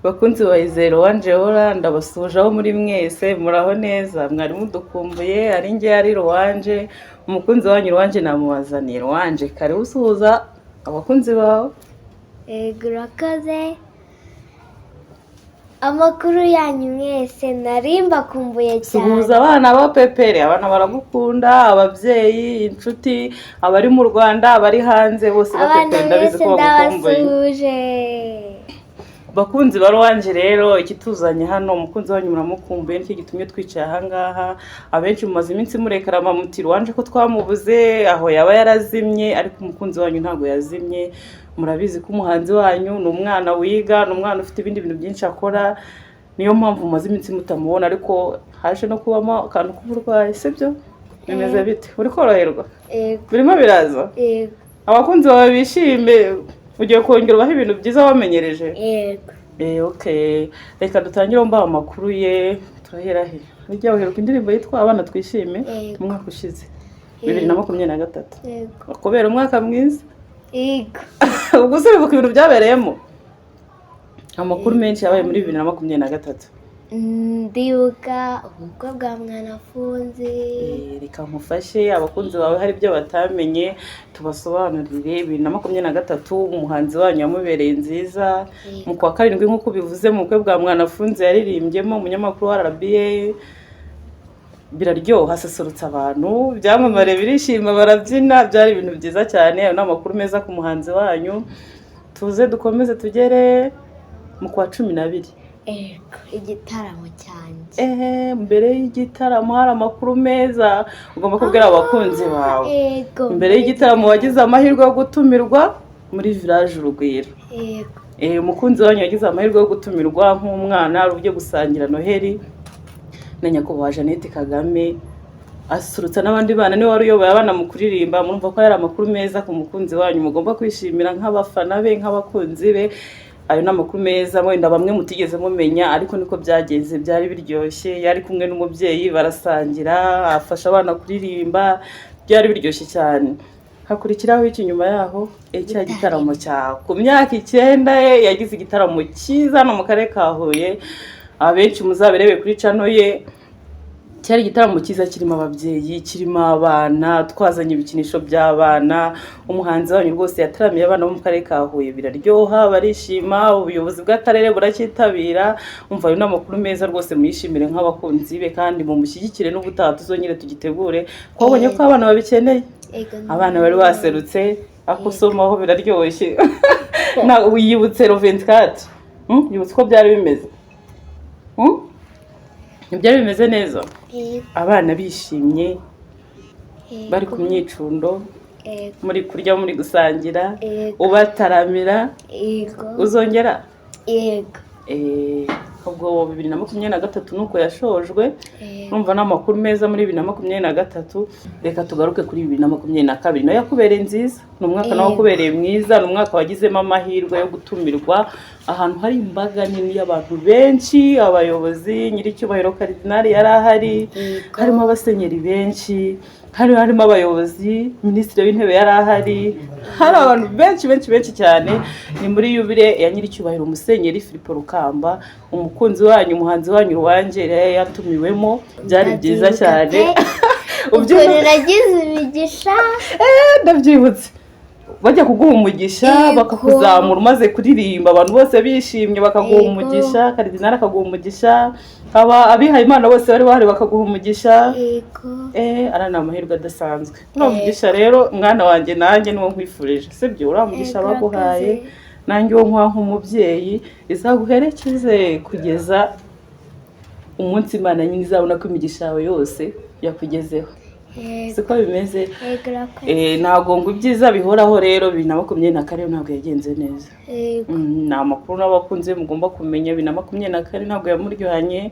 bakunzi ba Izero wanje hora ndabasuje aho muri mwese muraho neza mwari mudukumbuye ari nge ari Ruwanje umukunzi wanyu Ruwanje namubazaniye Ruwanje kare usuhuza abakunzi bawe. Urakoze amakuru yanyu mwese narimba kumbuye cyane. Suhuza abana ba Pepere, abana baragukunda, ababyeyi, inshuti, abari mu Rwanda, abari hanze bose ba Pepere ndabizi ko bagukumbuye. Bakunzi ba Ruwanje rero ikituzanye hano umukunzi wanyu muramukumbuye nicyo gitumye twicaye aha ngaha. Abenshi mumaze iminsi murekarama muti Ruwanje ko twamubuze aho yaba yarazimye, ariko umukunzi wanyu ntago yazimye. Murabizi ko umuhanzi wanyu ni umwana wiga, ni umwana ufite ibindi bintu byinshi akora, niyo mpamvu mumaze iminsi mutamubona, ariko haje no kubamo akantu k'uburwayi sibyo? Bimeze bite? Uri koroherwa? Birimo biraza? Abakunzi bawe bishime ugiye kongerwaho ibintu byiza wamenyereje? Okay. Reka dutangire mba amakuru ye turahera he. Ujya uheruka indirimbo yitwa Abana Twishime umwaka ushize 2023. Kubera umwaka mwiza? Ubwo se bivuga ibintu byabereyemo amakuru menshi yabaye muri 2023. Ndibuka ubukwe bwa Mwanafunzi. Reka nkufashe abakunzi bawe hari ibyo batamenye tubasobanurire. 2023 umuhanzi wanyu yamubereye nziza mu kwa karindwi nk'uko bivuze mu bukwe bwa Mwanafunzi yaririmbyemo umunyamakuru wa RBA. Biraryoha hasesurutsa abantu byamamare birishima barabyina byari ibintu byiza cyane. Ayo n'amakuru meza ku muhanzi wanyu. Tuze dukomeze tugere mu kwa 12. Igitaramo cyanjye. Mbere y'igitaramo hari amakuru meza ugomba kubwira abakunzi bawe. Mbere y'igitaramo wagize amahirwe yo gutumirwa muri Village Urugwiro. Umukunzi wanyu yagize amahirwe yo gutumirwa nk'umwana uje gusangira Noheli na nyakubahwa Jeannette Kagame, asurutsa n'abandi bana niwe wari uyoboye abana mu kuririmba. Murumva ko yari amakuru meza ku mukunzi wanyu mugomba kwishimira nk'abafana be nk'abakunzi be. Ayo n'amakuru meza wenda bamwe mutigeze mumenya, ariko niko byagenze, byari biryoshye. Yari kumwe n'umubyeyi barasangira, afasha abana kuririmba, byari biryoshye cyane. Hakurikiraho iki nyuma yaho cya gitaramo cyawe ku myaka 9 yagize igitaramo cyiza no mu karere ka Huye. Abenshi muzabirebe kuri channel ye. Cyari igitaramo cyiza kirimo ababyeyi, kirimo abana, twazanye ibikinisho by'abana. Umuhanzi wanyu rwose yataramiye abana bo mu karere ka Huye, biraryoha barishima, ubuyobozi bw'akarere burakitabira. Umva ayo n'amakuru meza rwose muyishimire nk'abakunzi be, kandi mu mushyigikire n'ubutaha tuzongere tugitegure. Twabonye ko abana babikeneye, abana bari baserutse akusomaho biraryoshye. Na wiyibutse 24 yibutse ko byari bimeze. Byari bimeze neza. Abana bishimye bari ku myicundo, muri kurya muri gusangira, ubataramira. Uzongera? Ubwo 2023 nuko yashojwe. Numva n'amakuru meza muri 2023. Reka tugaruke kuri 2022. No yakubereye nziza, n'umwaka nawo kubereye mwiza, n'umwaka wagizemo amahirwe yo gutumirwa ahantu hari imbaga nini y'abantu benshi, abayobozi, nyiricyubahiro Cardinal yari ahari, harimo abasenyeri benshi, harimo abayobozi, minisitiri w'intebe yari ahari, hari abantu benshi cyane. Ni muri yubile ya nyiricyubahiro Musenyeri Philippe Rukamba, umukunzi wanyu umuhanzi wanyu Ruwanje yatumiwemo. Byari byiza cyane. Ubyina nagize imigisha. Ndabyibutse bajya kuguha umugisha bakakuzamura umaze kuririmba, abantu bose bishimye bakaguha umugisha, Cardinal akaguha umugisha, abihaye Imana bose bari bahari bakaguha umugisha. Arana amahirwe adasanzwe. Umugisha rero mwana wanjye nanjye niwo nkwifurije sibyo? Uramugisha baguhaye nanjye wo nkwa nk'umubyeyi izaguherekeze kugeza umunsi Imana nyine izabona ko imigisha yawe yose yakugezeho. Siko bimeze. Ntago ngo ibyiza bihoraho rero 2024 ntabwo yagenze neza. Na makuru n'abakunze mugomba kumenya 2024 ntabwo yamuryohanye.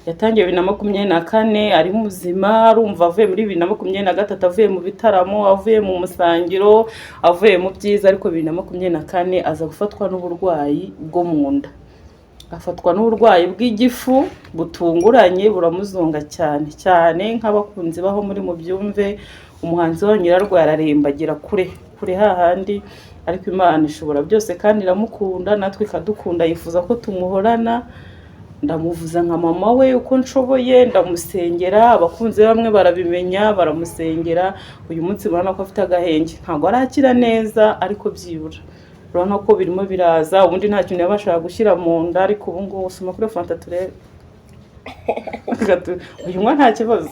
Yatangiye 2024 ari muzima, arumva avuye muri 2023 avuye mu bitaramo, avuye mu musangiro, avuye mu byiza, ariko 2024 aza gufatwa n'uburwayi bwo mu nda. Afatwa n'uburwayi bw'igifu butunguranye buramuzonga cyane nk'abakunzi baho muri mu byumve. Umuhanzi wanyu yararwaye ararembagira kure hahandi ariko Imana ishobora byose kandi iramukunda, natwe ikadukunda, yifuza ko tumuhorana. Ndamuvuza nka mama we uko nshoboye, ndamusengera, abakunzi be bamwe barabimenya baramusengera. Uyu munsi urabona ko afite agahenge, ntabwo arakira neza ariko byibura urabona ko birimo biraza. Ubundi nta kintu yabashaga gushyira mu nda, ariko ubu ngubu usoma kuri fanta turebe uyu mwana nta kibazo.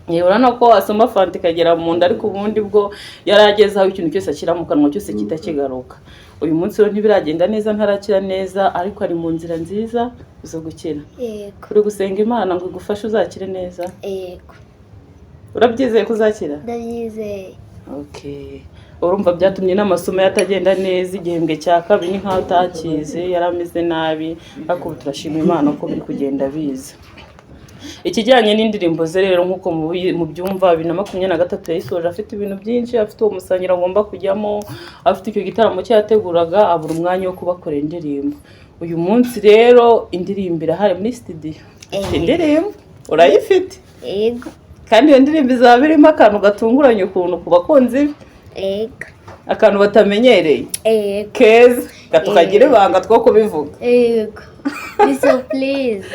Urabona ko asoma fanta ikagera mu nda, ariko ubundi bwo yarageze aho ikintu cyose ashyira mu kanwa cyose kitakigaruka. Uyu munsi rero ntibiragenda neza, ntarakira neza, ariko ari mu nzira nziza zo gukira. Yego. Uri gusenga Imana ngo igufashe uzakire neza? Yego. Urabyizeye ko uzakira? Ndabyizeye. Okay. Urumva byatumye n'amasomo yatagenda neza, igihembwe cya kabiri ni nkaho utakize, yarameze nabi, ariko ubu turashima Imana ko biri kugenda biza. Ikijyanye n'indirimbo ze rero nkuko mu byumva 2023 yayisoje afite ibintu byinshi, afite uwo musangiro agomba kujyamo, afite icyo gitaramo cyateguraga, abura umwanya wo kubakorera indirimbo. Uyu munsi rero indirimbo irahari muri studio. Indirimbo urayifite? Yego. Kandi iyo ndirimbo izaba irimo akantu gatunguranye ukuntu ku bakunzi be. Yego. Akantu batamenyereye. Yego. Keza katukagira ibanga two kubivuga. Yego. So please.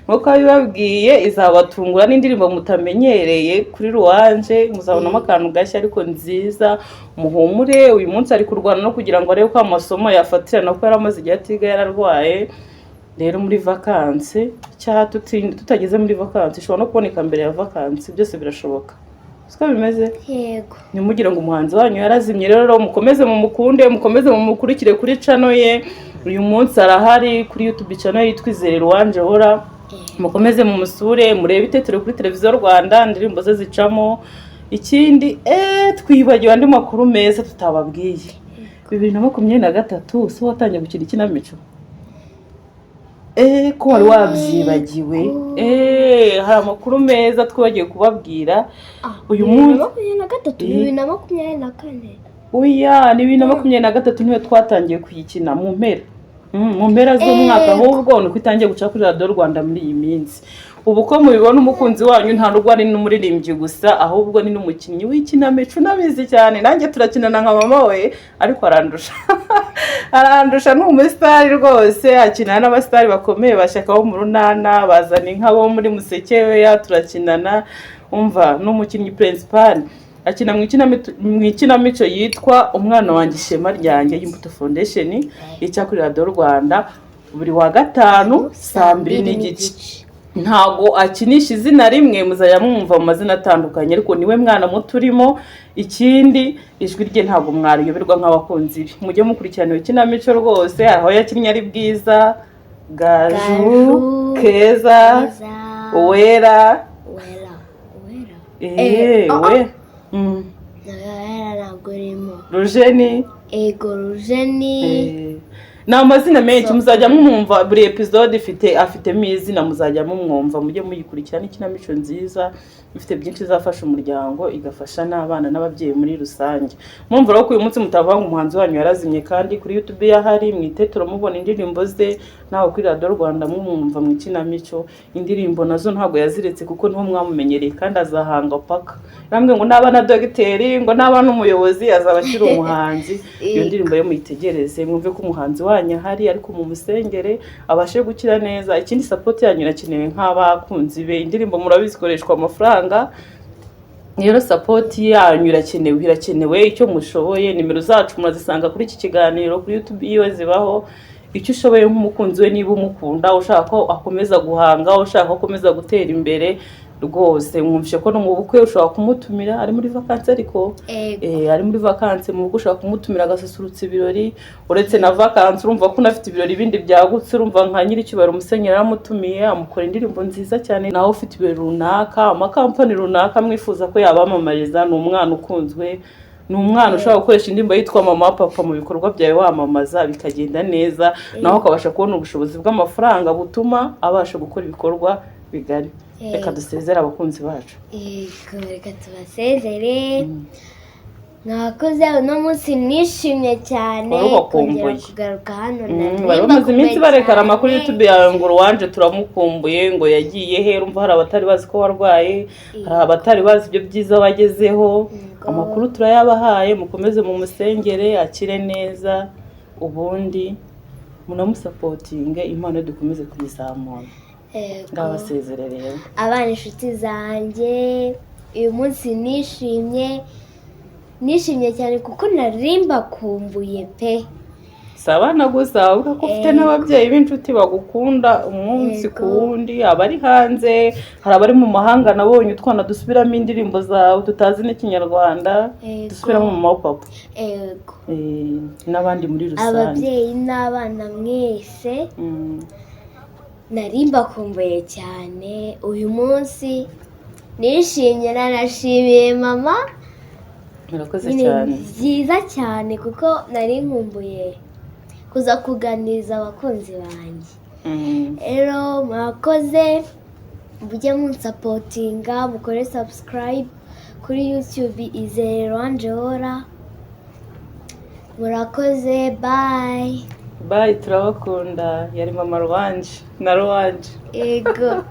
Nkuko bibabwiye izabatungura n'indirimbo mutamenyereye kuri Ruwanje, muzabonamo akantu gashya ariko nziza. Muhumure, uyu munsi ari kurwana no kugira ngo arebe ko amasomo yafatirana ko yaramaze igihe atiga yararwaye. Rero muri vacances cyaha tutageze muri vacances ishobora no kuboneka mbere ya vacances, byose birashoboka. Siko bimeze? Yego. Nimugira ngo umuhanzi wanyu yarazimye, rero mukomeze mu mukunde, mukomeze mu mukurikire kuri channel ye. Uyu munsi arahari kuri YouTube channel yitwa Izere Ruwanje hora. Mukomeze mu musure, murebe itetero kuri televiziyo Rwanda, indirimbo ze zicamo. Ikindi twibagiwe andi makuru meza tutababwiye. 2023 so watangiye gukina ikinamico. Ko wari wabyibagiwe. Hari amakuru meza twagiye kubabwira. Uyu munsi 2024. Oya, ni 2023 niwe twatangiye kuyikina mu mpera. Mu mpera z'umwaka ahubwo nuko itangiye guca kuri Radio Rwanda muri iyi minsi. Ubu ko mubibona umukunzi wanyu nta rugwa ari n'umuririmbyi gusa, ahubwo ni n'umukinnyi w'ikinamico nabizi cyane. Nanjye turakinana nka mama we, ariko arandusha. Arandusha n'umustar rwose, akinana n'abastari bakomeye bashakaho mu runana, bazana inka bo muri Museke we, turakinana. Umva n'umukinnyi principal akina mu ikinamico yitwa Umwana wanjye Ishema ryanjye y'Imbuto Foundation, icya kuri Radio Rwanda buri wa gatanu saa 2:30. Ntago akinisha izina rimwe, muzajya mwumva mu mazina atandukanye, ariko niwe mwana muto urimo. Ikindi ijwi rye ntago mwariyoberwa nk'abakunzi be. Mujye mukurikirana ikinamico rwose, aho yakinnye ari Bwiza, Gaju, Keza, Uwera. Rujeni. Ego Rujeni. Na amazina menshi muzajya mwumva, buri episode afitemo izina, muzajya mwumva, mujye muyikurikirana. Ikinamico nziza ifite byinshi izafasha umuryango, igafasha n'abana n'ababyeyi muri rusange. Mwumva rero ko uyu munsi mutavanga umuhanzi wanyu yarazimye, kandi kuri YouTube yahari mwitetero mubona indirimbo ze, naho kuri Radio Rwanda mwumva mu ikinamico. Indirimbo nazo ntago yaziretse kuko niho mwamumenyereye, kandi azahanga paka. Namwe ngo n'abana dogiteri, ngo n'abana umuyobozi, azabashira umuhanzi. Iyo ndirimbo yo muyitegereze, mwumve ko umuhanzi wanyu ahari, ariko mu musengere abashe gukira neza. Ikindi support yanyu irakenewe nk'abakunzi be. Indirimbo murabizikoreshwa amafaranga, rero support yanyu irakenewe. Icyo mushoboye, nimero zacu murazisanga kuri iki kiganiro kuri YouTube iyo zibaho. Icyo ushoboye nk'umukunzi we, niba umukunda, ushaka ko akomeza guhanga, ushaka ko akomeza gutera imbere rwose, mwumvishe ko no mu bukwe ushobora kumutumira. Ari muri vacances ariko ari muri vacances, mu bukwe ushobora kumutumira agasusurutsa ibirori. Uretse na vacances urumva ko unafite ibirori bindi byagutse, urumva nka nyiricyubahiro Musenyeri aramutumiye, amukora indirimbo nziza cyane. Naho ufite ibirori runaka, amakampani runaka mwifuza ko yabamamariza, ni umwana ukunzwe, ni umwana ushobora gukoresha indirimbo yitwa Mama Papa mu bikorwa byawe wamamaza bikagenda neza, naho akabasha kubona ubushobozi bw'amafaranga butuma abasha gukora ibikorwa bigari. Reka dusezere abakunzi bacu. Reka tubasezere. mwakoze uno munsi nishimye cyane kongera kugaruka hano. Bari bamaze iminsi barekana amakuru YouTube yawe ngo Ruwanje turamukumbuye ngo yagiye he, urumva hari abatari bazi ko warwaye, hari abatari bazi ibyo byiza wagezeho. Amakuru turayabahaye, mukomeze mu musengere akire neza, ubundi munamusapotinge, impano dukomeze kuyizamura. Ndabasezerereye abana inshuti zanjye, uyu munsi nishimye cyane kuko narimba kumbuye pe. si abana gusa, uvuga ko ufite n'ababyeyi b'inshuti bagukunda umunsi ku wundi, abari hanze, hari abari mu mahanga. Nabonye utwana dusubiramo indirimbo zawe tutazi n'ikinyarwanda, dusubiramo mama wa papa, n'abandi muri rusange, ababyeyi n'abana mwese narimba kumbuye cyane. Uyu munsi nishimye, nanashimiye mama. Murakoze cyane, byiza cyane kuko nari nkumbuye kuza kuganiriza abakunzi banjye. Rero murakoze, mujye munsapotinga, mukore subscribe kuri YouTube Izere Ruwanje Ora. Murakoze, bye, turabakunda. Yari mama Ruwanje na Ruwanje. Yego.